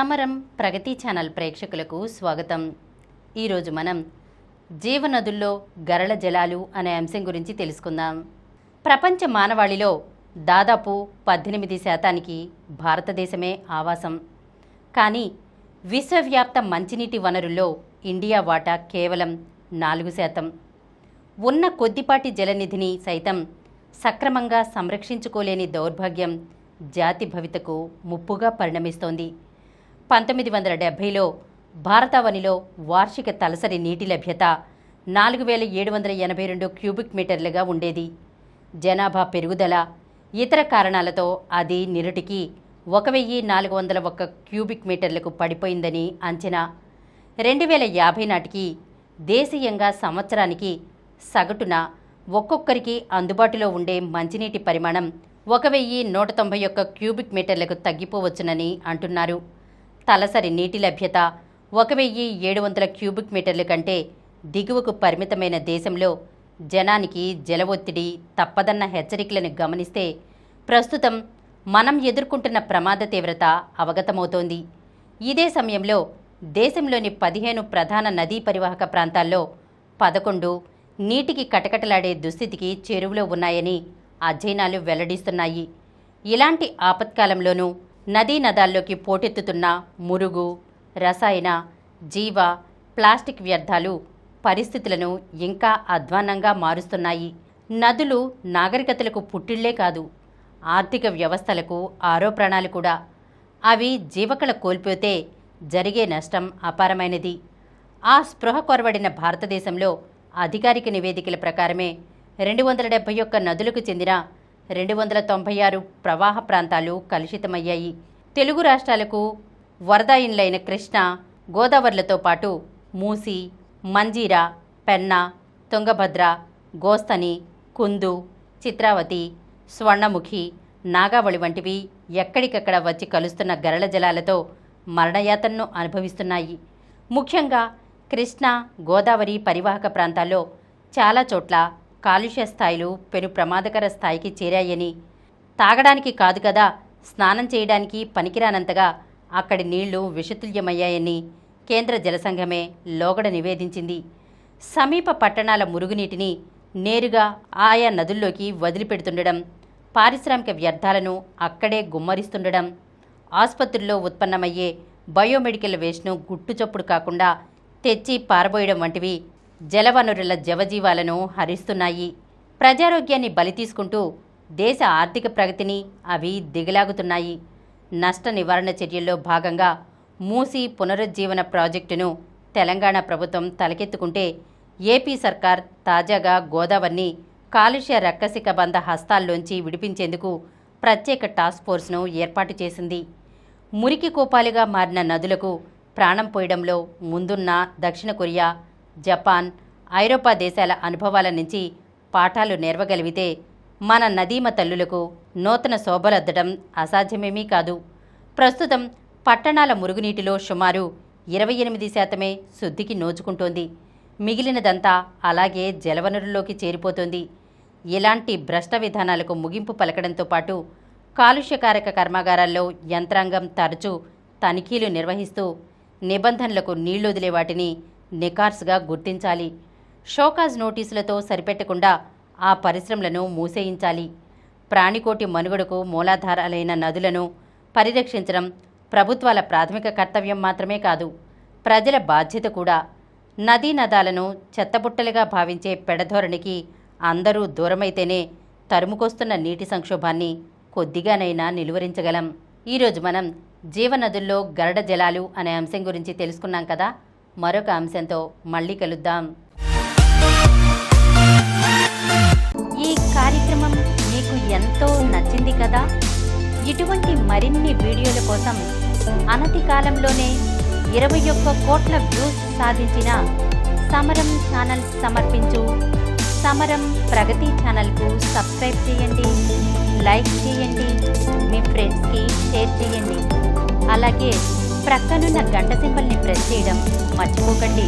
సమరం ప్రగతి ఛానల్ ప్రేక్షకులకు స్వాగతం. ఈరోజు మనం జీవనదుల్లో గరళ జలాలు అనే అంశం గురించి తెలుసుకుందాం. ప్రపంచ మానవాళిలో దాదాపు 18% భారతదేశమే ఆవాసం. కానీ విశ్వవ్యాప్త మంచినీటి వనరుల్లో ఇండియా వాటా కేవలం 4%. ఉన్న కొద్దిపాటి జలనిధిని సైతం సక్రమంగా సంరక్షించుకోలేని దౌర్భాగ్యం జాతి భవితకు ముప్పుగా పరిణమిస్తోంది. 1970లో భారతావనిలో వార్షిక తలసరి నీటి లభ్యత 4782 క్యూబిక్ మీటర్లుగా ఉండేది. జనాభా పెరుగుదల, ఇతర కారణాలతో అది నిరుటికి 1401 క్యూబిక్ మీటర్లకు పడిపోయిందని అంచనా. 2050 నాటికి దేశీయంగా సంవత్సరానికి సగటున ఒక్కొక్కరికి అందుబాటులో ఉండే మంచినీటి పరిమాణం 1191 క్యూబిక్ మీటర్లకు తగ్గిపోవచ్చునని అంటున్నారు. తలసరి నీటి లభ్యత 1700 క్యూబిక్ మీటర్ల కంటే దిగువకు పరిమితమైన దేశంలో జనానికి జల ఒత్తిడి తప్పదన్న హెచ్చరికలను గమనిస్తే ప్రస్తుతం మనం ఎదుర్కొంటున్న ప్రమాద తీవ్రత అవగతమవుతోంది. ఇదే సమయంలో దేశంలోని 15 ప్రధాన నదీ పరివాహక ప్రాంతాల్లో 11 నీటికి కటకటలాడే దుస్థితికి చేరువలో ఉన్నాయని అధ్యయనాలు వెల్లడిస్తున్నాయి. ఇలాంటి ఆపత్కాలంలోనూ నదీ నదాల్లోకి పోటెత్తుతున్న మురుగు, రసాయన, జీవ, ప్లాస్టిక్ వ్యర్థాలు పరిస్థితులను ఇంకా అధ్వాన్నంగా మారుస్తున్నాయి. నదులు నాగరికతలకు పుట్టిళ్లే కాదు, ఆర్థిక వ్యవస్థలకు ఆరో ప్రాణాలు కూడా. అవి జీవకళ కోల్పోతే జరిగే నష్టం అపారమైనది. ఆ స్పృహ కొరవడిన భారతదేశంలో అధికారిక నివేదికల ప్రకారమే 271 నదులకు చెందిన 296 ప్రవాహ ప్రాంతాలు కలుషితమయ్యాయి. తెలుగు రాష్ట్రాలకు వరదాయిన్లైన కృష్ణ, గోదావరిలతో పాటు మూసి, మంజీరా, పెన్నా, తుంగభద్ర, గోస్తని, కుందు, చిత్రావతి, స్వర్ణముఖి, నాగావళి వంటివి ఎక్కడికక్కడ వచ్చి కలుస్తున్న గరళ జలాలతో మరణయాతనను అనుభవిస్తున్నాయి. ముఖ్యంగా కృష్ణా, గోదావరి పరివాహక ప్రాంతాల్లో చాలా చోట్ల కాలుష్య స్థాయిలు పెను ప్రమాదకర స్థాయికి చేరాయని, తాగడానికి కాదు కదా స్నానం చేయడానికి పనికిరానంతగా అక్కడి నీళ్లు విషతుల్యమయ్యాయని కేంద్ర జలసంఘమే లోగడ నివేదించింది. సమీప పట్టణాల మురుగునీటిని నేరుగా ఆయా నదుల్లోకి వదిలిపెడుతుండడం, పారిశ్రామిక వ్యర్థాలను అక్కడే గుమ్మరిస్తుండడం, ఆసుపత్రుల్లో ఉత్పన్నమయ్యే బయోమెడికల్ వేస్ట్ను గుట్టుచప్పుడు కాకుండా తెచ్చి పారబోయడం వంటివి జలవనరుల జవజీవాలను హరిస్తున్నాయి. ప్రజారోగ్యాన్ని బలి తీసుకుంటూ దేశ ఆర్థిక ప్రగతిని అవి దిగలాగుతున్నాయి. నష్ట నివారణ చర్యల్లో భాగంగా మూసి పునరుజ్జీవన ప్రాజెక్టును తెలంగాణ ప్రభుత్వం తలకెత్తుకుంటే ఏపీ సర్కార్ తాజాగా గోదావరిని కాలుష్య రక్కసిక బంధ హస్తాల్లోంచి విడిపించేందుకు ప్రత్యేక టాస్క్ ఫోర్స్ను ఏర్పాటు చేసింది. మురికి కూపాలుగా మారిన నదులకు ప్రాణం పోయడంలో ముందున్న దక్షిణ కొరియా, జపాన్, ఐరోపా దేశాల అనుభవాల నుంచి పాఠాలు నేర్వగలిగితే మన నదీమ తల్లులకు నూతన శోభలద్దడం అసాధ్యమేమీ కాదు. ప్రస్తుతం పట్టణాల మురుగునీటిలో సుమారు 28% శుద్ధికి నోచుకుంటోంది. మిగిలినదంతా అలాగే జలవనరుల్లోకి చేరిపోతోంది. ఇలాంటి భ్రష్ట విధానాలకు ముగింపు పలకడంతో పాటు కాలుష్యకారక కర్మాగారాల్లో యంత్రాంగం తరచూ తనిఖీలు నిర్వహిస్తూ నిబంధనలకు నీళ్లొదిలే వాటిని నికార్సుగా గుర్తించాలి. షోకాజ్ నోటీసులతో సరిపెట్టకుండా ఆ పరిశ్రమలను మూసేయించాలి. ప్రాణికోటి మనుగడకు మూలాధారాలైన నదులను పరిరక్షించడం ప్రభుత్వాల ప్రాథమిక కర్తవ్యం మాత్రమే కాదు, ప్రజల బాధ్యత కూడా. నదీ నదాలను చెత్తబుట్టలుగా భావించే పెడధోరణికి అందరూ దూరమైతేనే తరుముకొస్తున్న నీటి సంక్షోభాన్ని కొద్దిగానైనా నిలువరించగలం. ఈరోజు మనం జీవనదుల్లో గరడ జలాలు అనే అంశం గురించి తెలుసుకున్నాం కదా. మరొక అంశంతో మళ్ళీ కలుద్దాం. ఈ కార్యక్రమం మీకు ఎంతో నచ్చింది కదా. ఇటువంటి మరిన్ని వీడియోల కోసం అనతి కాలంలోనే 21 కోట్ల వ్యూస్ సాధించిన సమరం ఛానల్ సమర్పించు సమరం ప్రగతి ఛానల్కు సబ్స్క్రైబ్ చేయండి, లైక్ చేయండి, మీ ఫ్రెండ్స్కి షేర్ చేయండి. అలాగే ప్రక్కనున్న గంట సింబల్ని ప్రెస్ చేయడం మర్చిపోకండి.